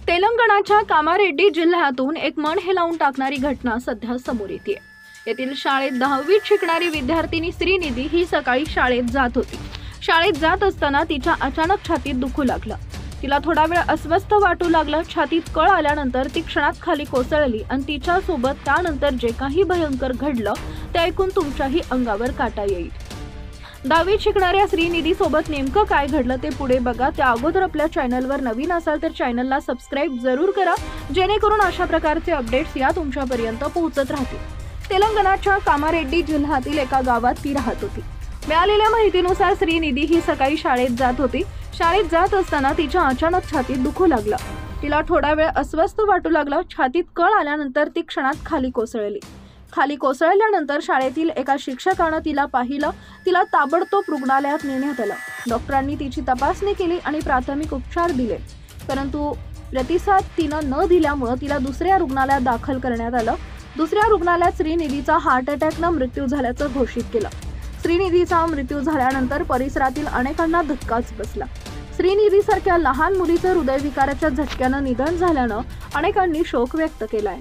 तेलंगणाच्या कामारेड्डी जिल्ह्यातून एक मन हेलावून टाकणारी घटना सध्या समोर येते। येथील शाळेत 10वीत शिकणारी विद्यार्थिनी श्रीनिधी ही सकाळी शाळेत जात होती। शाळेत जात असताना तिच्या अचानक छातीत दुखू लागलं। तिला थोडा वेळ अस्वस्थ वाटू लागलं। छातीत कळ आल्यानंतर ती क्षणात खाली कोसळली आणि तिच्या सोबत त्यानंतर जे काही भयंकर घडलं ते ऐकून तुमच्याही अंगावर काटा येईल। 10वीत शिकणाऱ्या श्रीनिधी सोबत नेमकं काय घडलं ते पुढे बघा। त्या अगोदर आपल्या चॅनलवर नवीन असाल तर चॅनलला सबस्क्राइब जरूर करा, जेणेकरून अशा प्रकारचे अपडेट्स या तुमच्यापर्यंत पोहोचत राहतील। तेलंगणाच्या कामारेड्डी जिल्ह्यातील एका गावात ती राहत होती। मिळालेल्या माहितीनुसार श्रीनिधी ही सकाळी शाळेत जात होती। शाळेत जात असताना तिच्या अचानक छातीत दुखू लागलं। तिला थोडा वेळ अस्वस्थ वाटू लागलं। छातीत कळ आल्यानंतर ती क्षणात खाली कोसळली। खाली कोसळल्यानंतर शाळेतील एका शिक्षकानं तिला पाहिलं। तिला ताबडतोब रुग्णालयात नेण्यात आलं। डॉक्टरांनी तिची तपासणी केली आणि प्राथमिक उपचार दिले, परंतु प्रतिसाद तिनं न दिल्यामुळे तिला दुसऱ्या रुग्णालयात दाखल करण्यात आलं। दुसऱ्या रुग्णालयात श्रीनिधीचा हार्ट अटॅकनं मृत्यू झाल्याचं घोषित केलं। श्रीनिधीचा मृत्यू झाल्यानंतर परिसरातील अनेकांना धक्काच बसला। श्रीनिधीसारख्या लहान मुलीचं हृदयविकाराच्या झटक्यानं निधन झाल्यानं अनेकांनी शोक व्यक्त केलाय।